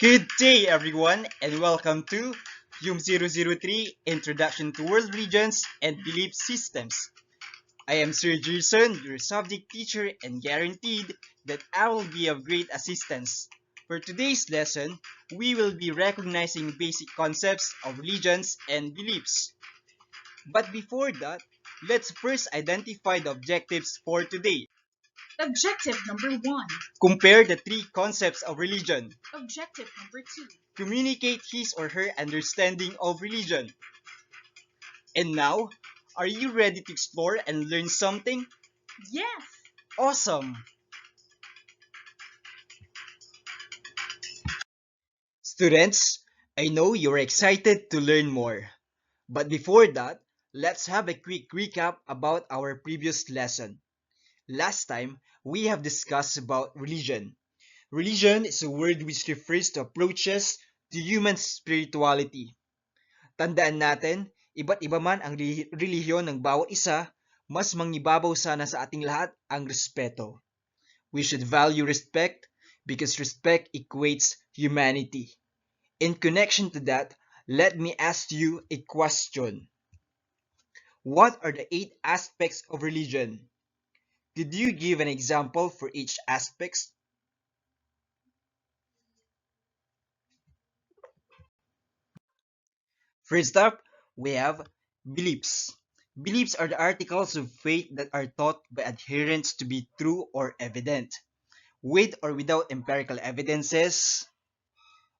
Good day, everyone, and welcome to YUM 003 Introduction to World Religions and Belief Systems. I am Sir Gerson, your subject teacher, and guaranteed that I will be of great assistance. For today's lesson, we will be recognizing basic concepts of religions and beliefs. But before that, let's first identify the objectives for today. Objective number 1. Compare the three concepts of religion. Objective number 2. Communicate his or her understanding of religion. And now, are you ready to explore and learn something? Yes! Awesome! Students, I know you're excited to learn more. But before that, let's have a quick recap about our previous lesson. Last time, we have discussed about religion. Religion is a word which refers to approaches to human spirituality. Tandaan natin, iba't iba man ang relihiyon ng bawat isa, mas mangibabaw sana sa ating lahat ang respeto. We should value respect because respect equates humanity. In connection to that, let me ask you a question. What are the 8 aspects of religion? Could you give an example for each aspect? First up, we have beliefs. Beliefs are the articles of faith that are taught by adherents to be true or evident. With or without empirical evidences,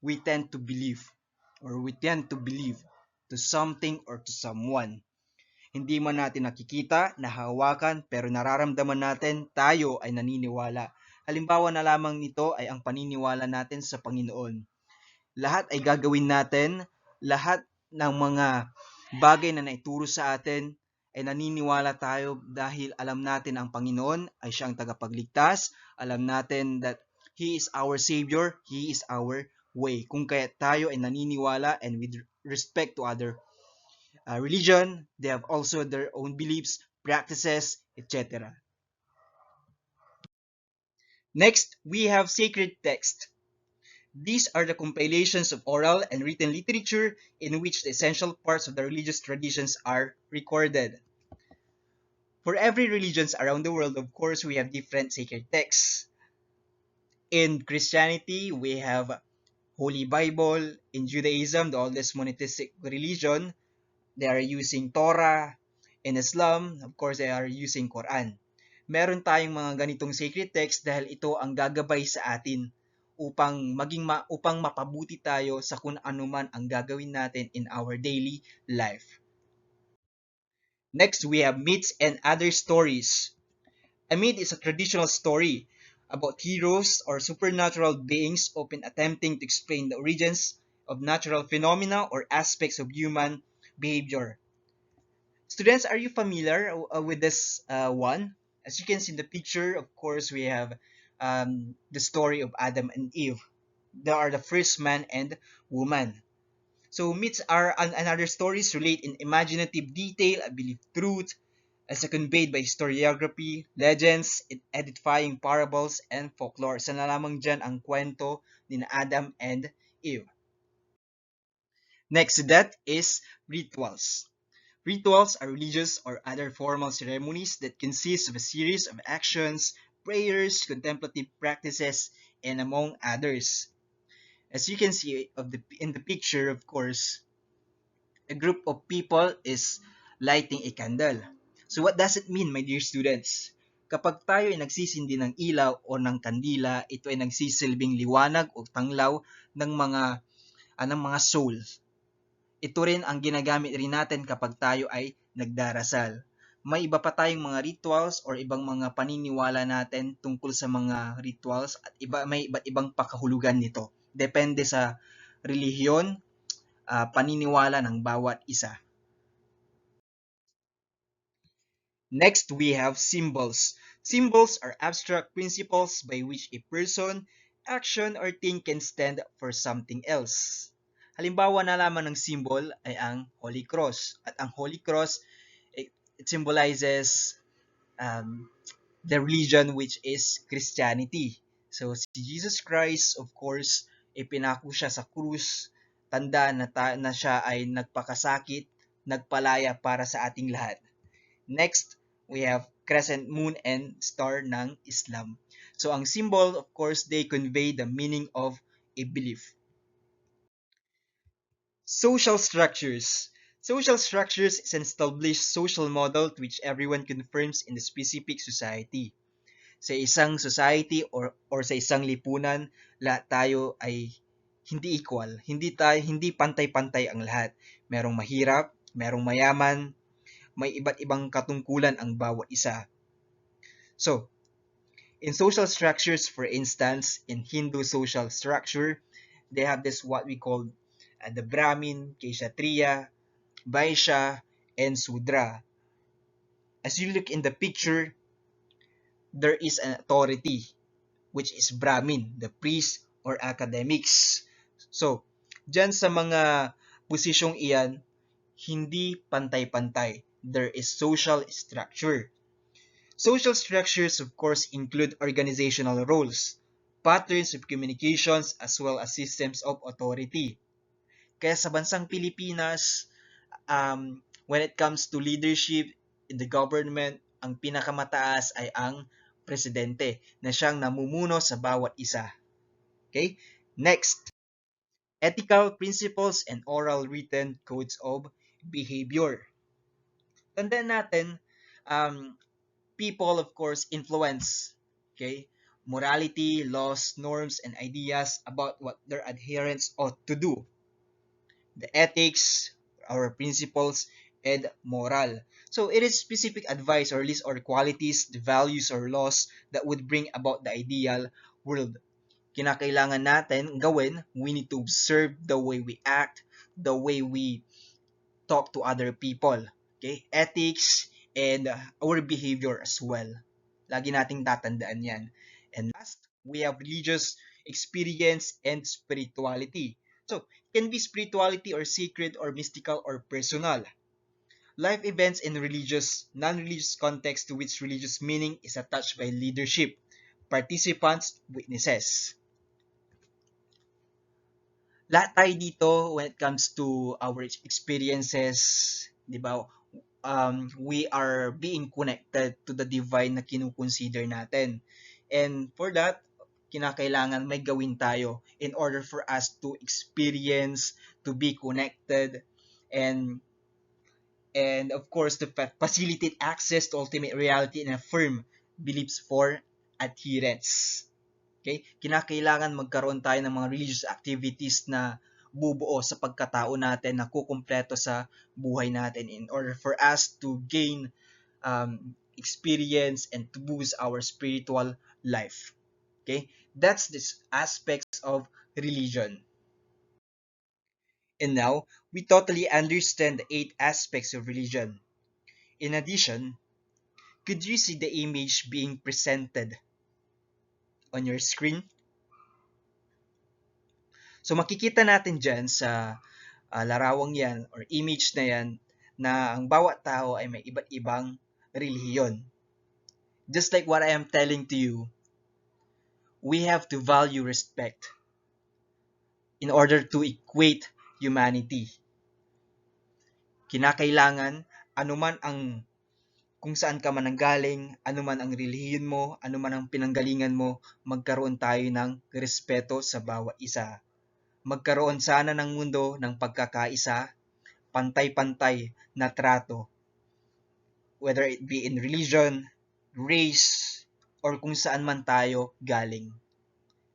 we tend to believe we tend to believe to something or to someone. Hindi man natin nakikita, nahahawakan, pero nararamdaman natin tayo ay naniniwala. Halimbawa na lamang nito ay ang paniniwala natin sa Panginoon. Lahat ay gagawin natin, lahat ng mga bagay na naituro sa atin ay naniniwala tayo dahil alam natin ang Panginoon ay siyang tagapagligtas. Alam natin that He is our Savior, He is our way. Kung kaya tayo ay naniniwala and with respect to other religion, they have also their own beliefs, practices, etc. Next, we have sacred text. These are the compilations of oral and written literature in which the essential parts of the religious traditions are recorded. For every religions around the world, of course, we have different sacred texts. In Christianity, we have Holy Bible. In Judaism, the oldest monotheistic religion, they are using Torah. In Islam, of course, they are using Quran. Meron tayong mga ganitong sacred text dahil ito ang gagabay sa atin upang mapabuti tayo sa kung ano man ang gagawin natin in our daily life. Next, we have myths and other stories. A myth is a traditional story about heroes or supernatural beings often attempting to explain the origins of natural phenomena or aspects of human behavior. Students, are you familiar with this one? As you can see in the picture, of course, we have the story of Adam and Eve. They are the first man and woman. So myths are another stories relate in imaginative detail, I believe truth, as conveyed by historiography, legends, edifying parables, and folklore. Isa na lamang dyan ang kwento ni Adam and Eve. Next to that is rituals. Rituals are religious or other formal ceremonies that consist of a series of actions, prayers, contemplative practices, and among others. As you can see in the picture, of course, a group of people is lighting a candle. So what does it mean, my dear students? Kapag tayo ay nagsisindi ng ilaw o ng kandila, ito ay nagsisilbing liwanag o tanglaw ng mga souls. Ito rin ang ginagamit rin natin kapag tayo ay nagdarasal. May iba pa tayong mga rituals or ibang mga paniniwala natin tungkol sa mga rituals at may iba't ibang pakahulugan nito. Depende sa relihiyon, paniniwala ng bawat isa. Next, we have symbols. Symbols are abstract principles by which a person, action, or thing can stand for something else. Halimbawa na lamang ng symbol ay ang Holy Cross. At ang Holy Cross, it symbolizes the religion which is Christianity. So si Jesus Christ, of course, ipinako siya sa krus, tanda na siya ay nagpakasakit, nagpalaya para sa ating lahat. Next, we have crescent moon and star ng Islam. So ang symbol, of course, they convey the meaning of a belief. Social structures. Social structures is an established social model to which everyone confirms in the specific society. Sa isang society or sa isang lipunan, lahat tayo ay hindi equal. Hindi pantay-pantay ang lahat. Merong mahirap, merong mayaman, may iba't ibang katungkulan ang bawat isa. So, in social structures, for instance, in Hindu social structure, they have this what we call the Brahmin, Kshatriya, Vaishya, and Sudra. As you look in the picture, there is an authority, which is Brahmin, the priest or academics. So, dyan sa mga posisyong iyan, hindi pantay-pantay. There is social structure. Social structures, of course, include organizational roles, patterns of communications, as well as systems of authority. Kaya sa bansang Pilipinas, when it comes to leadership in the government, ang pinakamataas ay ang presidente na siyang namumuno sa bawat isa. Okay? Next, ethical principles and oral written codes of behavior. Tandaan natin, people, of course, influence, okay, morality, laws, norms, and ideas about what their adherents ought to do. The ethics, our principles, and moral. So it is specific advice or list or qualities, the values or laws that would bring about the ideal world. Kinakailangan natin gawin, we need to observe the way we act, the way we talk to other people. Okay? Ethics and our behavior as well. Lagi nating tatandaan yan. And last, we have religious experience and spirituality. So, it can be spirituality or sacred or mystical or personal. Life events in religious, non-religious context to which religious meaning is attached by leadership, participants, witnesses. Lahat tayo dito when it comes to our experiences, di ba? We are being connected to the divine na kinukonsider natin. And for that, kinakailangan may gawin tayo in order for us to experience, to be connected, and of course to facilitate access to ultimate reality and affirm beliefs for adherents. Okay? Kinakailangan magkaroon tayo ng mga religious activities na bubuo sa pagkatao natin na kukumpleto sa buhay natin in order for us to gain experience and to boost our spiritual life. Okay? That's the aspects of religion. And now, we totally understand the 8 aspects of religion. In addition, could you see the image being presented on your screen? So makikita natin dyan sa larawang yan or image na yan na ang bawat tao ay may iba't ibang relihiyon. Just like what I am telling to you, we have to value respect in order to equate humanity. Kinakailangan, anuman ang kung saan ka man nanggaling, anuman ang relihiyon mo, anuman ang pinanggalingan mo, magkaroon tayo ng respeto sa bawat isa. Magkaroon sana ng mundo ng pagkakaisa, pantay-pantay na trato, whether it be in religion, race, or kung saan man tayo galing.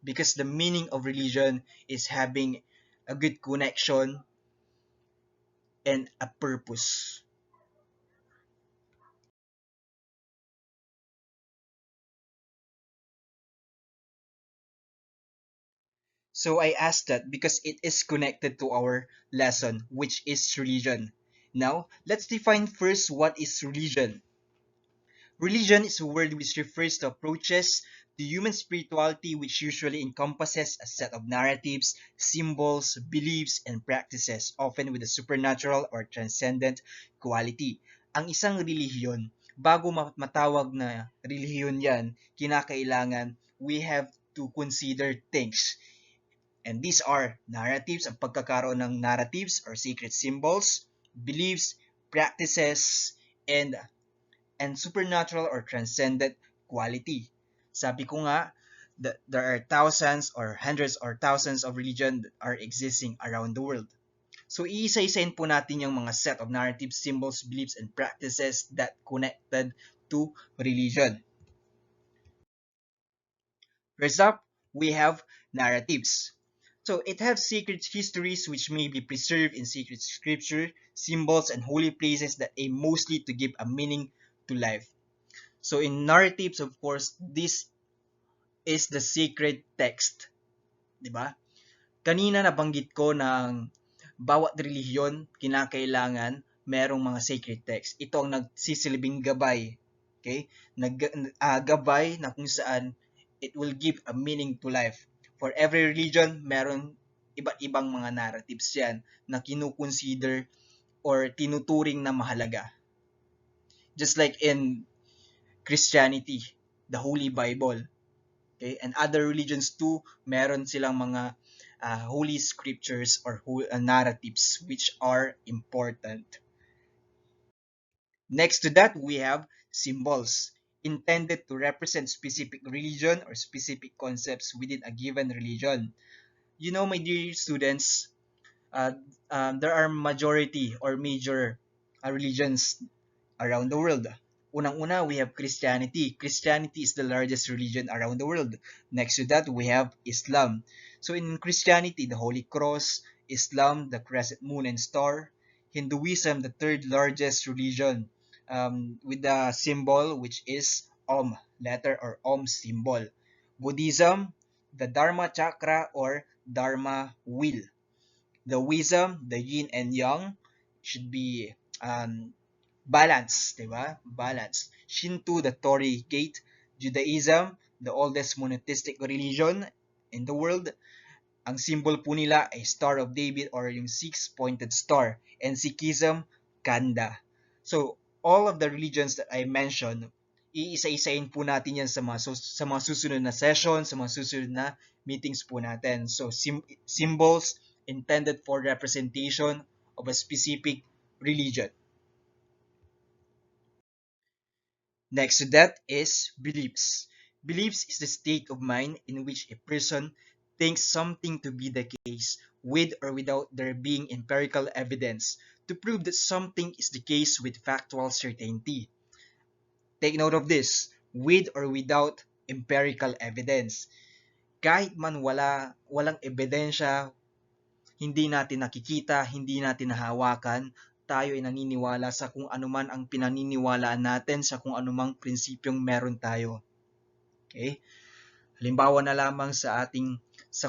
Because the meaning of religion is having a good connection and a purpose. So I asked that because it is connected to our lesson, which is religion. Now, let's define first what is religion. Religion is a word which refers to approaches to human spirituality which usually encompasses a set of narratives, symbols, beliefs, and practices, often with a supernatural or transcendent quality. Ang isang relihiyon, bago matawag na relihiyon yan, kinakailangan we have to consider things. And these are narratives, ang pagkakaroon ng narratives or sacred symbols, beliefs, practices, and supernatural or transcendent quality. Sabi ko nga, there are thousands or hundreds or thousands of religion that are existing around the world. So iisa-isahin po natin yung mga set of narratives, symbols, beliefs, and practices that connected to religion. First up, we have narratives. So it has sacred histories which may be preserved in sacred scripture, symbols, and holy places that aim mostly to give a meaning to life. So in narratives, of course, this is the sacred text. Diba? Kanina nabanggit ko ng bawat relihiyon, kinakailangan merong mga sacred text. Ito ang nagsisilbing gabay. Okay? Gabay na kung saan it will give a meaning to life. For every religion, meron iba't ibang mga narratives yan na kinukonsider or tinuturing na mahalaga. Just like in Christianity, the Holy Bible, okay, and other religions too, meron silang mga holy scriptures or narratives which are important. Next to that, we have symbols intended to represent specific religion or specific concepts within a given religion. You know, my dear students, uh, there are majority or major religions around the world. Unang-una, we have Christianity. Christianity is the largest religion around the world. Next to that, we have Islam. So in Christianity, the Holy Cross, Islam, the crescent moon and star, Hinduism, the third largest religion, with the symbol which is Om, letter or Om symbol. Buddhism, the Dharma chakra or Dharma wheel. The wisdom, the yin and yang, should be balance, di ba? Balance. Shinto, the Torii gate. Judaism, the oldest monotheistic religion in the world. Ang symbol po nila ay Star of David or yung six-pointed star. And Sikhism, Kanda. So, all of the religions that I mentioned, iisa-isain po natin yan sa mga susunod na session, sa mga susunod na meetings po natin. So, symbols intended for representation of a specific religion. Next to that is beliefs. Beliefs is the state of mind in which a person thinks something to be the case, with or without there being empirical evidence to prove that something is the case with factual certainty. Take note of this, with or without empirical evidence. Kahit man walang ebidensya, hindi natin nakikita, hindi natin nahawakan, tayo ay naniniwala sa kung anuman ang pinaniniwalaan natin, sa kung anumang prinsipyong meron tayo. Okay? Halimbawa na lamang sa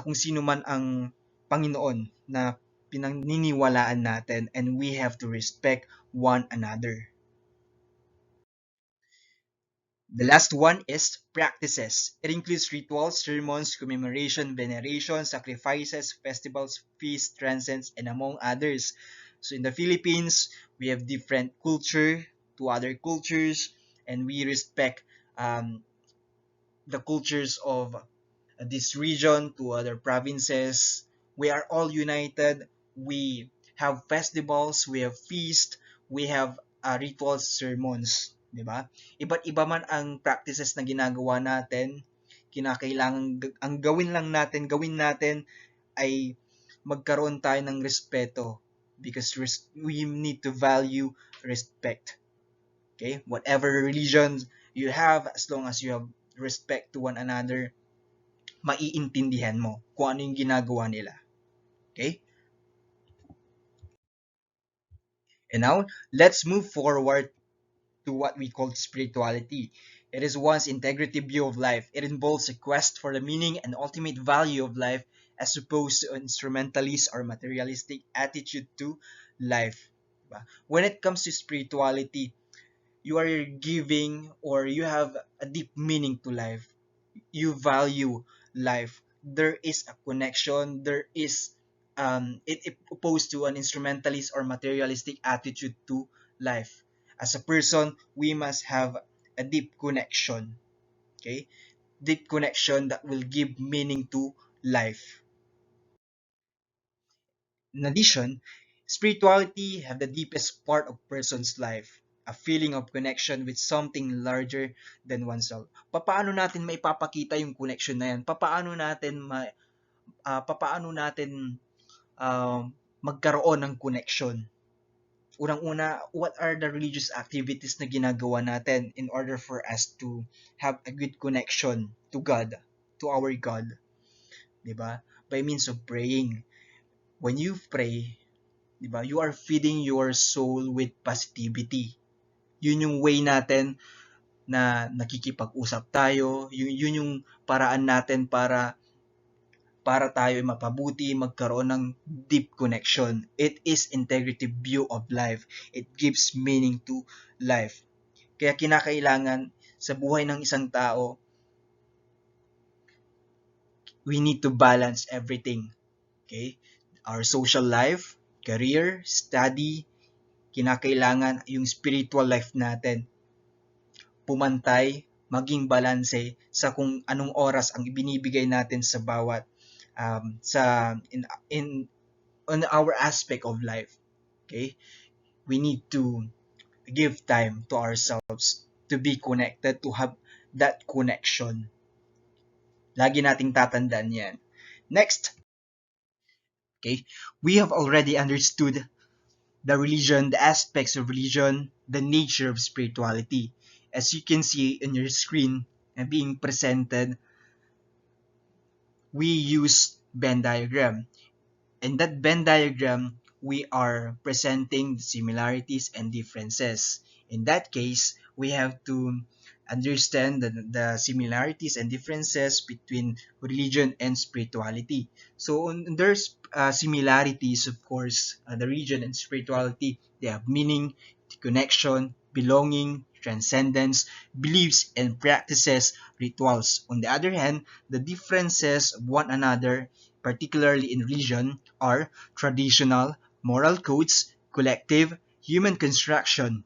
kung sino man ang Panginoon na pinaniniwalaan natin, and we have to respect one another. The last one is practices. It includes rituals, sermons, commemoration, veneration, sacrifices, festivals, feasts, transcends, and among others. So in the Philippines, we have different culture to other cultures, and we respect the cultures of this region to other provinces. We are all united. We have festivals, we have feast, we have rituals, sermons. Diba? Iba't iba man ang practices na ginagawa natin, kinakailangan ang gawin natin ay magkaroon tayo ng respeto, because we need to value respect. Okay? Whatever religion you have, as long as you have respect to one another, maiintindihan mo kung ano yung ginagawa nila. Okay? And now, let's move forward to what we call spirituality. It is one's integrative view of life. It involves a quest for the meaning and ultimate value of life, as opposed to an instrumentalist or materialistic attitude to life. When it comes to spirituality, you are giving or you have a deep meaning to life. You value life. There is a connection. There is it opposed to an instrumentalist or materialistic attitude to life. As a person, we must have a deep connection. Okay? Deep connection that will give meaning to life. In addition, spirituality have the deepest part of person's life, a feeling of connection with something larger than oneself. Papaano natin maipapakita yung connection na yan? Papaano natin magkaroon ng connection? Unang-una, what are the religious activities na ginagawa natin in order for us to have a good connection to God, to our God? 'Di ba? By means of praying. When you pray, 'di ba, you are feeding your soul with positivity. Yun yung way natin na nakikipag-usap tayo, yun yung paraan natin para tayo mapabuti, magkaroon ng deep connection. It is integrative view of life. It gives meaning to life. Kaya kinakailangan sa buhay ng isang tao, we need to balance everything. Okay? Our social life, career, study, kinakailangan yung spiritual life natin pumantay, maging balanse sa kung anong oras ang ibinibigay natin sa bawat in on our aspect of life. Okay? We need to give time to ourselves to be connected, to have that connection. Lagi nating tatandaan yan. Next, okay, we have already understood the religion, the aspects of religion, the nature of spirituality. As you can see in your screen and being presented, we use Venn diagram. In that Venn diagram, we are presenting the similarities and differences. In that case, we have to understand the similarities and differences between religion and spirituality. So there's similarities, of course, the religion and spirituality, they have meaning, connection, belonging, transcendence, beliefs and practices, rituals. On the other hand, the differences of one another, particularly in religion, are traditional, moral codes, collective, human construction.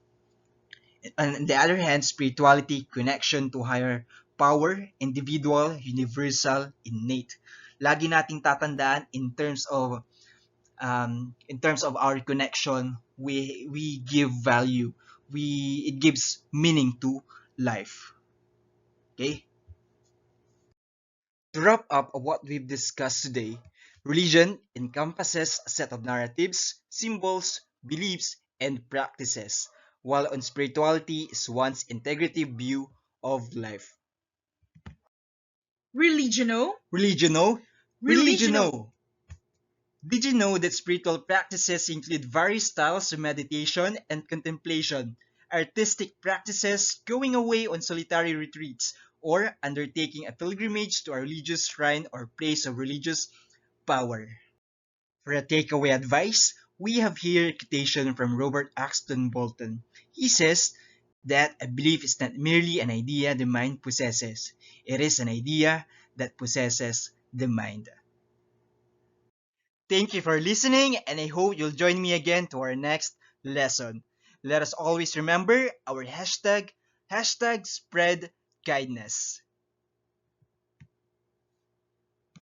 And on the other hand, spirituality, connection to higher power, individual, universal, innate. Lagi nating tatandaan in terms of our connection, we give value. It gives meaning to life. Okay? To wrap up what we've discussed today, religion encompasses a set of narratives, symbols, beliefs, and practices, while on spirituality is one's integrative view of life. Religiono. Religiono? Religiono. Religiono! Did you know that spiritual practices include various styles of meditation and contemplation, artistic practices, going away on solitary retreats, or undertaking a pilgrimage to a religious shrine or place of religious power? For a takeaway advice, we have here a quotation from Robert Axton Bolton. He says that a belief is not merely an idea the mind possesses, it is an idea that possesses the mind. Thank you for listening, and I hope you'll join me again to our next lesson. Let us always remember our hashtag spread kindness.